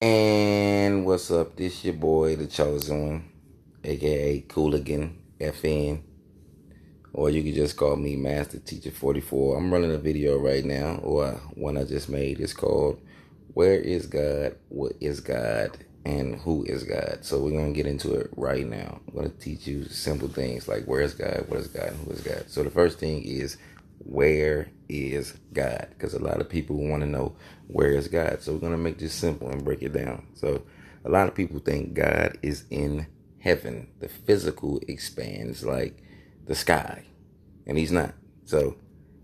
And what's up? This your boy, the chosen one, aka Cooligan FN, or you can just call me Master Teacher 44. I'm running a video right now, or one I just made. It's called "Where is God? What is God? And who is God?" So we're gonna get into it right now. I'm gonna teach you simple things like where is God, what is God, and who is God. So the first thing is, where is God? Because a lot of people want to know where is God. So we're going to make this simple and break it down. So a lot of people think God is in heaven. The physical expands like the sky, and he's not. So,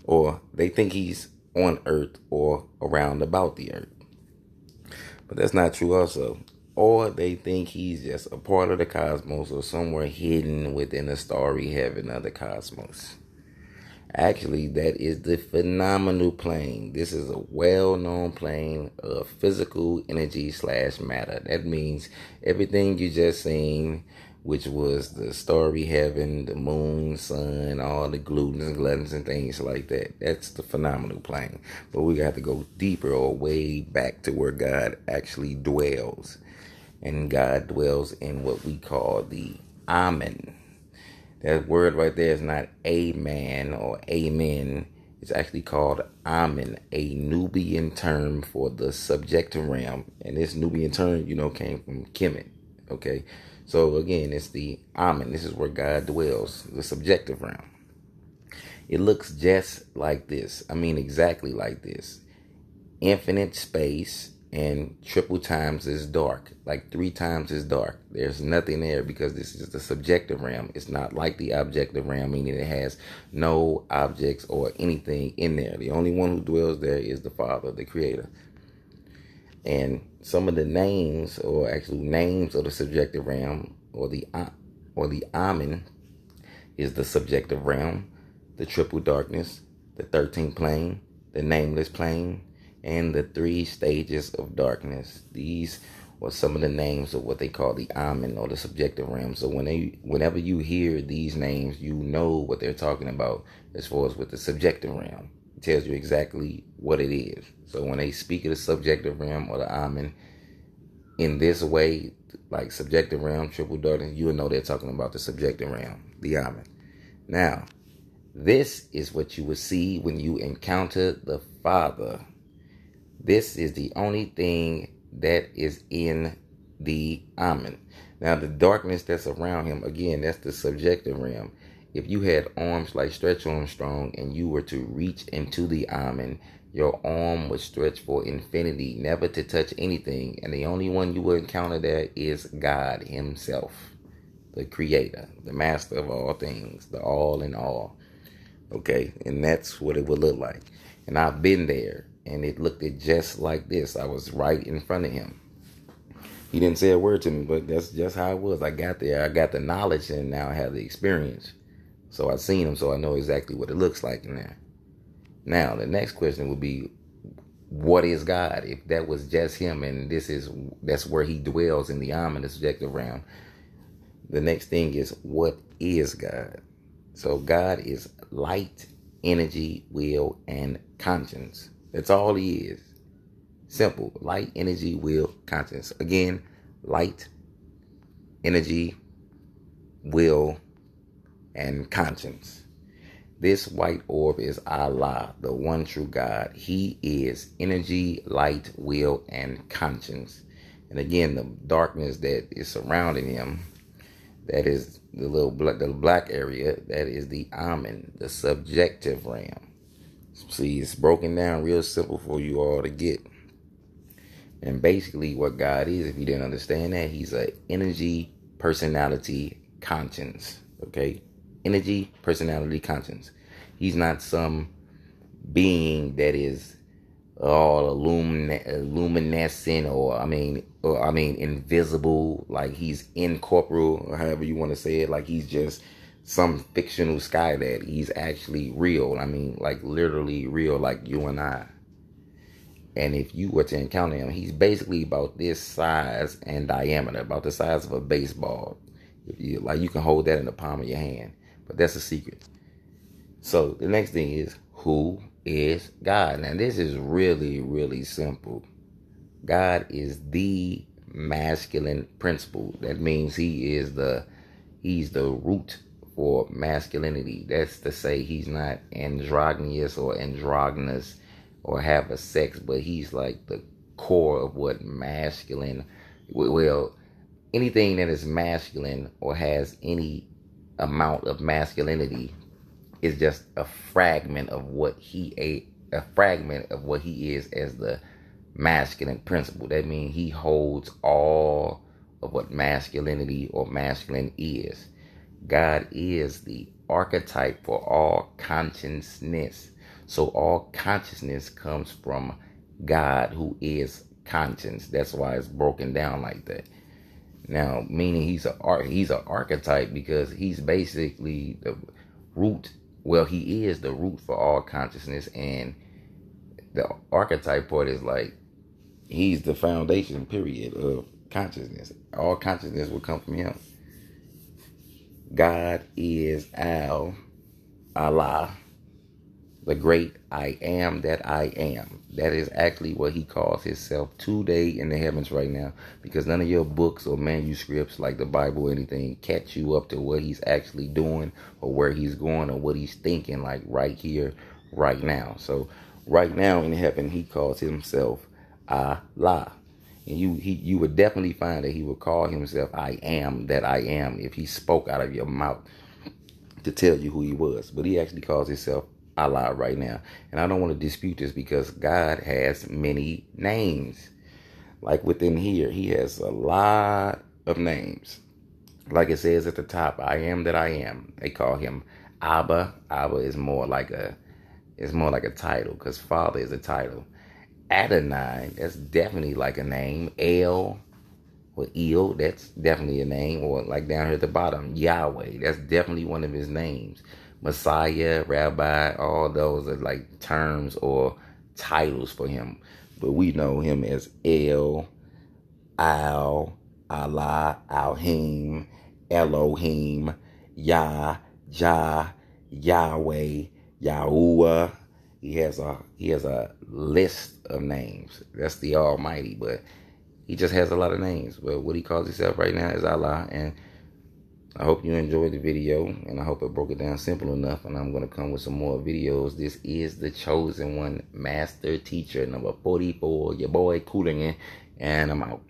or they think he's on earth or around about the earth. But that's not true also. Or they think he's just a part of the cosmos or somewhere hidden within the starry heaven of the cosmos. Actually, that is the phenomenal plane. This is a well-known plane of physical energy slash matter. That means everything you just seen, which was the starry heaven, the moon, sun, all the glutens, gluttons, and things like that. That's the phenomenal plane. But we got to go deeper or way back to where God actually dwells. And God dwells in what we call the Amen. That word right there is not amen or amen. It's actually called Amen, a Nubian term for the subjective realm. And this Nubian term, came from Kemet. Okay. So again, it's the Amen. This is where God dwells, the subjective realm. It looks just like this. I mean, exactly like this. Infinite space and triple times as dark, like 3 times as dark. There's nothing there because this is the subjective realm. It's not like the objective realm, meaning it has no objects or anything in there. The only one who dwells there is the Father, the Creator. And some of the names, or actual names of the subjective realm, or the Amen, is the subjective realm, the triple darkness, the 13th plane, the nameless plane, and the 3 stages of darkness. These were some of the names of what they call the Amen, or the subjective realm. So whenever you hear these names, you know what they're talking about as far as with the subjective realm. It tells you exactly what it is. So when they speak of the subjective realm or the Amen in this way, like subjective realm, triple darkness, you will know they're talking about the subjective realm, the Amen. Now, this is what you will see when you encounter the Father. This is the only thing that is in the Amen. Now, the darkness that's around him, again, that's the subjective realm. If you had arms like Stretch Armstrong and you were to reach into the Amen, your arm would stretch for infinity, never to touch anything. And the only one you will encounter there is God himself, the Creator, the master of all things, the all in all. Okay, and that's what it would look like. And I've been there, and it looked just like this. I was right in front of him. He didn't say a word to me, but that's just how it was. I got there. I got the knowledge, and now I have the experience. So I've seen him, so I know exactly what it looks like in there. Now, the next question would be, what is God? If that was just him, and that's where he dwells in the Amen, the subjective realm. The next thing is, what is God? So God is light, energy, will, and conscience. That's all he is. Simple. Light, energy, will, conscience. Again, light, energy, will, and conscience. This white orb is Allah, the one true God. He is energy, light, will, and conscience. And again, the darkness that is surrounding him, that is the black area, that is the Amen, the subjective realm. See, it's broken down real simple for you all to get. And basically what God is, if you didn't understand that, he's an energy, personality, conscience. Okay? Energy, personality, conscience. He's not some being that is all luminescent or invisible, like he's incorporeal, or however you want to say it, like he's just some fictional sky that he's actually real. I mean, like literally real, like you and I. And if you were to encounter him, he's basically about this size and diameter, about the size of a baseball. You can hold that in the palm of your hand, but that's a secret. So the next thing is, who is God? Now this is really, really simple. God is the masculine principle. That means he's the root for masculinity. That's to say he's not androgynous or androgynous or have a sex, but he's like the core of what masculine, well, anything that is masculine or has any amount of masculinity is just a fragment of what a fragment of what he is as the masculine principle. That means he holds all of what masculinity or masculine is. God is the archetype for all consciousness. So all consciousness comes from God, who is conscience. That's why it's broken down like that. Now, meaning he's an archetype because he's basically the root. Well, he is the root for all consciousness, and the archetype part is like he's the foundation, period, of consciousness. All consciousness will come from him. God is Allah, the great I am that I am. That is actually what he calls himself today in the heavens right now, because none of your books or manuscripts like the Bible or anything catch you up to what he's actually doing or where he's going or what he's thinking, like right here, right now. So right now in heaven, he calls himself Allah. And you would definitely find that he would call himself I am that I am if he spoke out of your mouth to tell you who he was. But he actually calls himself Allah right now. And I don't want to dispute this because God has many names. Like within here, he has a lot of names. Like it says at the top, I am that I am. They call him Abba. Abba is more like a title, because Father is a title. Adonai, that's definitely like a name. El or El, that's definitely a name. Or like down here at the bottom, Yahweh, that's definitely one of his names. Messiah, Rabbi, all those are like terms or titles for him. But we know him as El, Al, Allah, Alhim, Elohim, Yah, Jah, Yahweh, Yahuwah. He has a list of names. That's the Almighty, but he just has a lot of names. But what he calls himself right now is Allah. And I hope you enjoyed the video, and I hope it broke it down simple enough. And I'm going to come with some more videos. This is the Chosen One Master Teacher number 44, your boy Cooligan, and I'm out.